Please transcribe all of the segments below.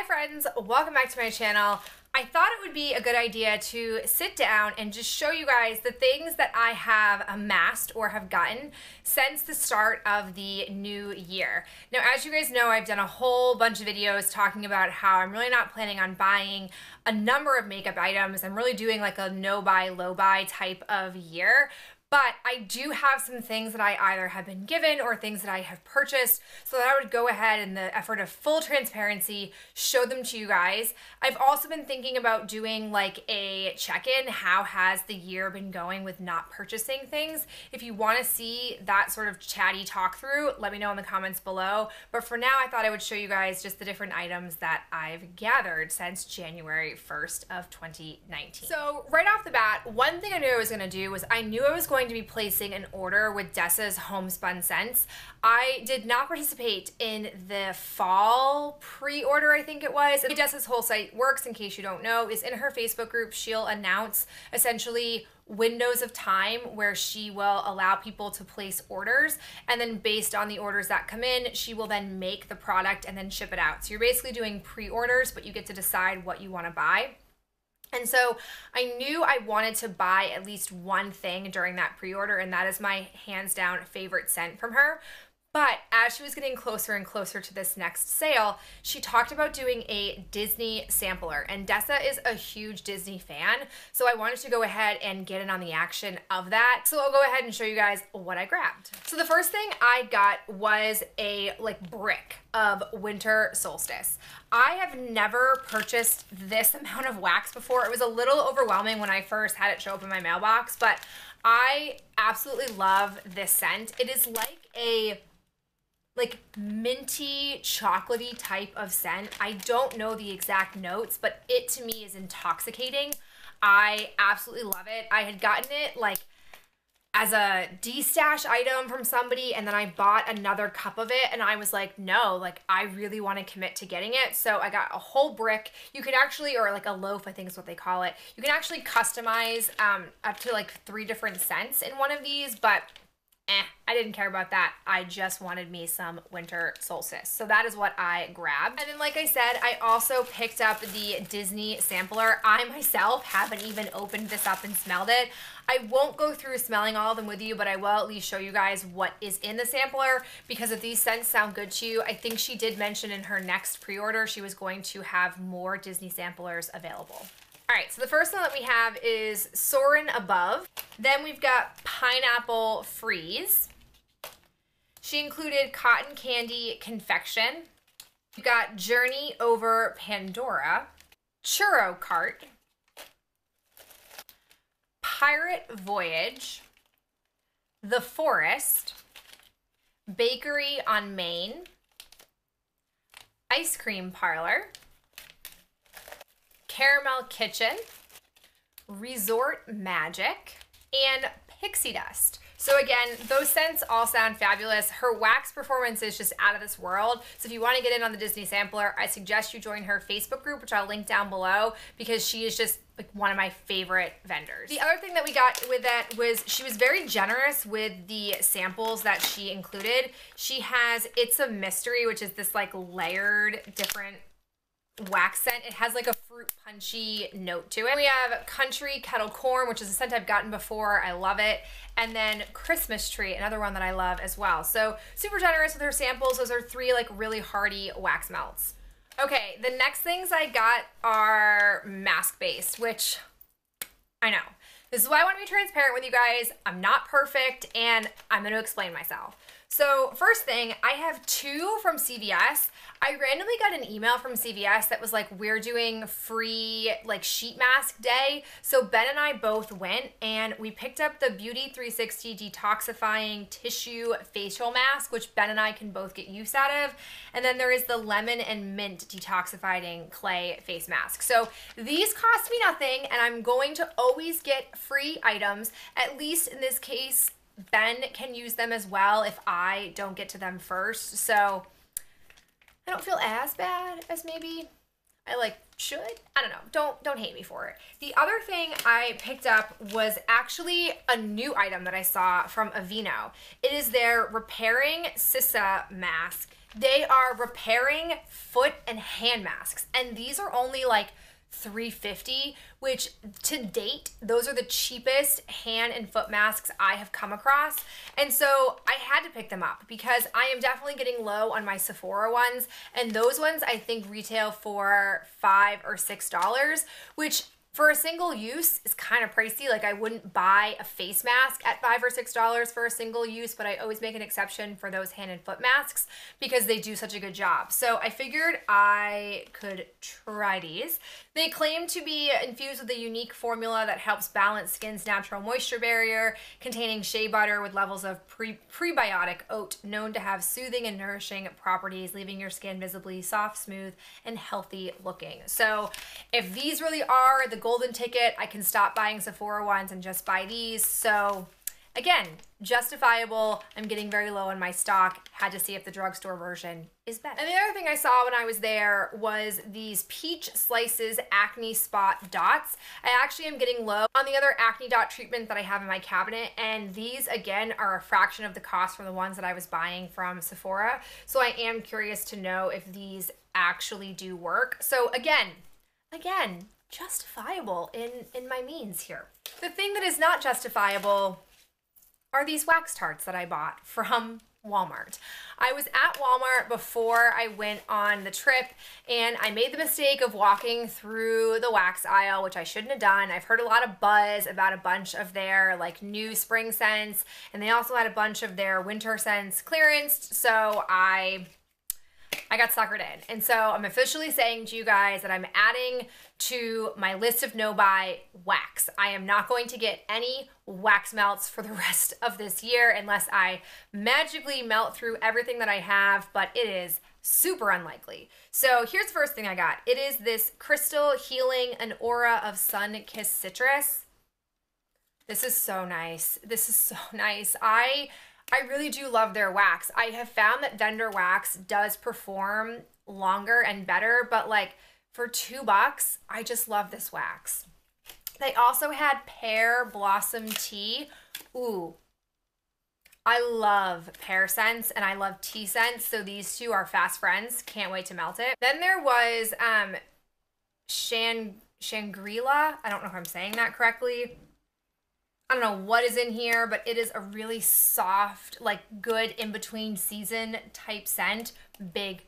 friends, welcome back to my channel. I thought it would be a good idea to sit down and just show you guys the things that I have amassed or have gotten since the start of the new year. Now, as you guys know, I've done a whole bunch of videos talking about how I'm really not planning on buying a number of makeup items. I'm really doing like a no buy, low buy type of year. But I do have some things that I either have been given or things that I have purchased, so that I would go ahead in the effort of full transparency, show them to you guys. I've also been thinking about doing like a check-in. How has the year been going with not purchasing things? If you want to see that sort of chatty talk through, let me know in the comments below. But for now, I thought I would show you guys just the different items that I've gathered since January 1st of 2019. So right off the bat, one thing I knew I was going to do was I knew I was going to be placing an order with Dessa's Homespun Scents. I did not participate in the fall pre-order, I think it was. The way Dessa's whole site works, in case you don't know, is in her Facebook group, she'll announce essentially windows of time where she will allow people to place orders, and then based on the orders that come in, she will then make the product and then ship it out. So you're basically doing pre-orders, but you get to decide what you want to buy. And so I knew I wanted to buy at least one thing during that pre-order, and that is my hands down favorite scent from her. But as she was getting closer and closer to this next sale, she talked about doing a Disney sampler, and Dessa is a huge Disney fan, so I wanted to go ahead and get in on the action of that. So I'll go ahead and show you guys what I grabbed. So the first thing I got was a brick of Winter Solstice. I have never purchased this amount of wax before. It was a little overwhelming when I first had it show up in my mailbox, but I absolutely love this scent. It is like a minty, chocolatey type of scent. I don't know the exact notes, but it to me is intoxicating. I absolutely love it. I had gotten it as a de-stash item from somebody, and then I bought another cup of it, and I was like, no, I really want to commit to getting it. So I got a whole brick. You can actually, or a loaf, I think is what they call it. You can actually customize up to 3 different scents in one of these, but I didn't care about that. I just wanted me some Winter Solstice. So that is what I grabbed. And then, like I said, I also picked up the Disney sampler. I myself haven't even opened this up and smelled it. I won't go through smelling all of them with you, but I will at least show you guys what is in the sampler, because if these scents sound good to you, I think she did mention in her next pre-order she was going to have more Disney samplers available. All right, so the first one that we have is Soarin' Above. Then we've got Pineapple Freeze. She included Cotton Candy Confection. We've got Journey Over Pandora. Churro Cart. Pirate Voyage. The Forest. Bakery on Main. Ice Cream Parlor. Caramel Kitchen, Resort Magic, and Pixie Dust. So again, those scents all sound fabulous. Her wax performance is just out of this world. So if you want to get in on the Disney sampler, I suggest you join her Facebook group, which I'll link down below, because she is just one of my favorite vendors. The other thing that we got with that was she was very generous with the samples that she included. She has It's a Mystery, which is this layered different wax scent. It has a fruit punchy note to it. We have Country Kettle Corn, which is a scent I've gotten before. I love it. And then Christmas Tree, another one that I love as well. So super generous with her samples. Those are 3 really hearty wax melts. Okay, the next things I got are mask based, which I know. This is why I want to be transparent with you guys. I'm not perfect, and I'm going to explain myself. So first thing, I have 2 from CVS. I randomly got an email from CVS that was we're doing free sheet mask day. So Ben and I both went, and we picked up the Beauty 360 Detoxifying Tissue Facial Mask, which Ben and I can both get use out of. And then there is the Lemon and Mint Detoxifying Clay Face Mask. So these cost me nothing, and I'm going to always get free items. At least in this case, Ben can use them as well if I don't get to them first. So I don't feel as bad as maybe I should. I don't know. Don't hate me for it. The other thing I picked up was actually a new item that I saw from Aveeno. It is their Repairing Sissa Mask. They are repairing foot and hand masks, and these are only like $3.50, which to date, those are the cheapest hand and foot masks I have come across. And so I had to pick them up because I am definitely getting low on my Sephora ones. And those ones I think retail for $5 or $6, which for a single use is kind of pricey. Like I wouldn't buy a face mask at $5 or $6 for a single use, but I always make an exception for those hand and foot masks because they do such a good job. So I figured I could try these. They claim to be infused with a unique formula that helps balance skin's natural moisture barrier, containing shea butter with levels of prebiotic oat known to have soothing and nourishing properties, leaving your skin visibly soft, smooth, and healthy looking. So if these really are the golden ticket, I can stop buying Sephora ones and just buy these. So again, justifiable. I'm getting very low on my stock. Had to see if the drugstore version is better. And the other thing I saw when I was there was these Peach Slices Acne Spot Dots. I actually am getting low on the other acne dot treatment that I have in my cabinet, and these again are a fraction of the cost from the ones that I was buying from Sephora. So I am curious to know if these actually do work. So again, justifiable in my means here. The thing that is not justifiable are these wax tarts that I bought from Walmart. I was at Walmart before I went on the trip, and I made the mistake of walking through the wax aisle, which I shouldn't have done. I've heard a lot of buzz about a bunch of their like new spring scents, and they also had a bunch of their winter scents clearanced, so I got suckered in. And so I'm officially saying to you guys that I'm adding to my list of no buy wax. I am not going to get any wax melts for the rest of this year unless I magically melt through everything that I have, but it is super unlikely. So here's the first thing I got. It is this Crystal Healing an Aura of Sun-Kissed Citrus. This is so nice. This is so nice. I really do love their wax. I have found that vendor wax does perform longer and better, but like for $2, I just love this wax. They also had Pear Blossom Tea. Ooh, I love pear scents and I love tea scents, so these two are fast friends. Can't wait to melt it. Then there was Shangri-La. I don't know if I'm saying that correctly. I don't know what is in here, but it is a really soft, like good in-between season type scent. Big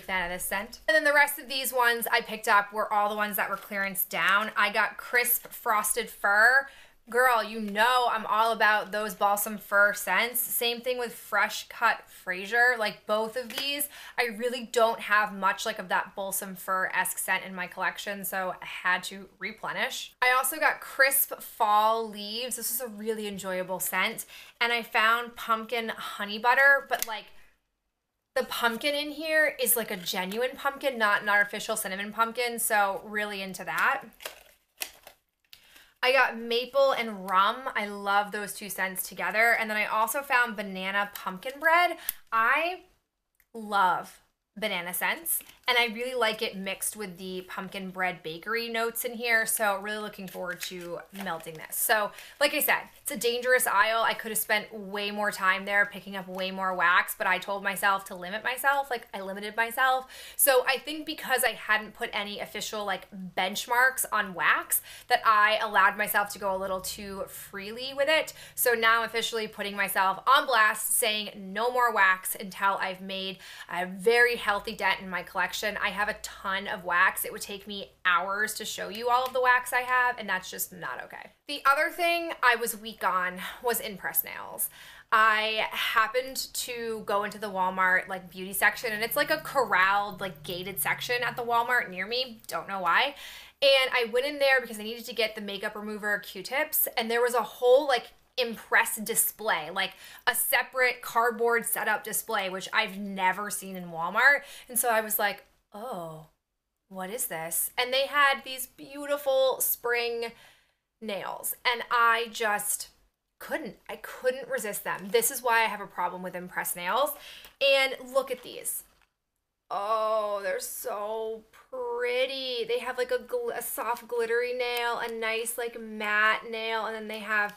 fan of this scent. And then the rest of these ones I picked up were all the ones that were clearance down. I got Crisp Frosted Fir. Girl, you know I'm all about those balsam fir scents. Same thing with Fresh Cut Fraser. Like both of these, I really don't have much like of that balsam fir-esque scent in my collection, so I had to replenish. I also got Crisp Fall Leaves. This is a really enjoyable scent. And I found Pumpkin Honey Butter, but like the pumpkin in here is like a genuine pumpkin, not an artificial cinnamon pumpkin, so really into that. I got Maple and Rum. I love those two scents together. And then I also found Banana Pumpkin Bread. I love banana scents, and I really like it mixed with the pumpkin bread bakery notes in here, so really looking forward to melting this. So like I said, it's a dangerous aisle. I could have spent way more time there picking up way more wax, but I told myself to limit myself. Like I limited myself. So I think because I hadn't put any official like benchmarks on wax, that I allowed myself to go a little too freely with it. So now I'm officially putting myself on blast, saying no more wax until I've made a very healthy dent in my collection. I have a ton of wax. It would take me hours to show you all of the wax I have, and that's just not okay. The other thing I was weak on was Impress Nails. I happened to go into the Walmart like beauty section, and it's like a corralled, like gated section at the Walmart near me. Don't know why. And I went in there because I needed to get the makeup remover Q-tips, and there was a whole like Impress display, like a separate cardboard setup display, which I've never seen in Walmart. And so I was like, oh, what is this? And they had these beautiful spring nails, and I just couldn't resist them. This is why I have a problem with Impress Nails. And look at these. Oh, they're so pretty. They have like a soft glittery nail, a nice like matte nail, and then they have,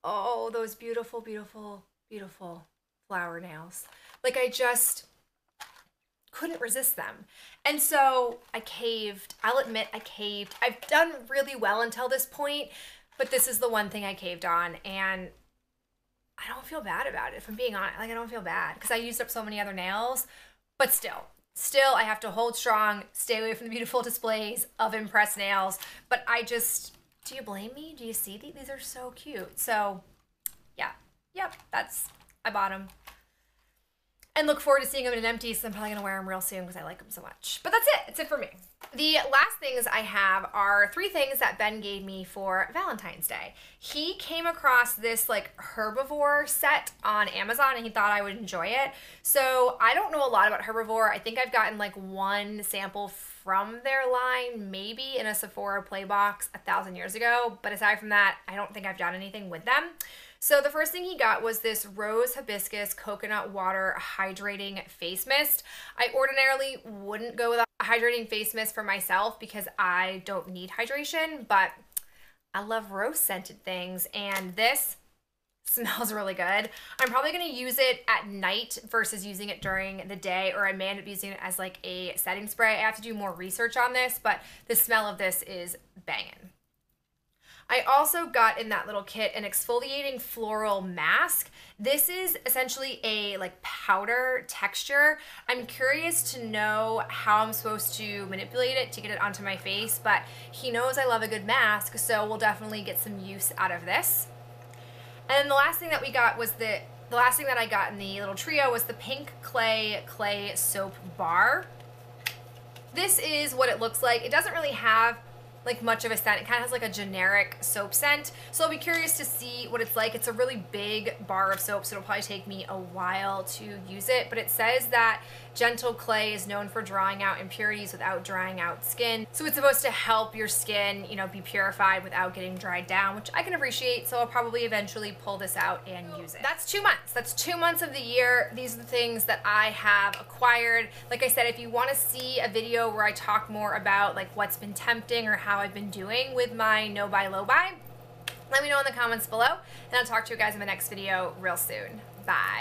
oh, those beautiful, beautiful, beautiful flower nails. Like couldn't resist them. And so I caved. I'll admit I caved. I've done really well until this point, but this is the one thing I caved on, and I don't feel bad about it, if I'm being honest. Like, I don't feel bad because I used up so many other nails, but still I have to hold strong, stay away from the beautiful displays of Impress nails. But I just, do you blame me? Do you see these? These are so cute. So yeah, yep, I bought them. And look forward to seeing them in an empty, so I'm probably going to wear them real soon because I like them so much. But that's it. It's it for me. The last things I have are 3 things that Ben gave me for Valentine's Day. He came across this like Herbivore set on Amazon and he thought I would enjoy it. So I don't know a lot about Herbivore. I think I've gotten like 1 sample from their line, maybe in a Sephora play box 1,000 years ago. But aside from that, I don't think I've done anything with them. So the first thing he got was this Rose Hibiscus Coconut Water Hydrating Face Mist. I ordinarily wouldn't go with a hydrating face mist for myself because I don't need hydration, but I love rose scented things, and this smells really good. I'm probably going to use it at night versus using it during the day, or I may end up using it as like a setting spray. I have to do more research on this, but the smell of this is banging. I also got in that little kit an exfoliating floral mask. This is essentially a like powder texture. I'm curious to know how I'm supposed to manipulate it to get it onto my face, but he knows I love a good mask, so we'll definitely get some use out of this. And then the last thing that we got was the last thing that I got in the little trio was the Pink Clay Soap Bar. This is what it looks like. It doesn't really have like much of a scent. It kind of has like a generic soap scent. So I'll be curious to see what it's like. It's a really big bar of soap, so it'll probably take me a while to use it. But it says that Gentle Clay is known for drawing out impurities without drying out skin. So it's supposed to help your skin, you know, be purified without getting dried down, which I can appreciate. So I'll probably eventually pull this out and use it. That's 2 months. That's 2 months of the year. These are the things that I have acquired. Like I said, if you want to see a video where I talk more about like what's been tempting or how I've been doing with my no buy low buy, let me know in the comments below, and I'll talk to you guys in the next video real soon. Bye.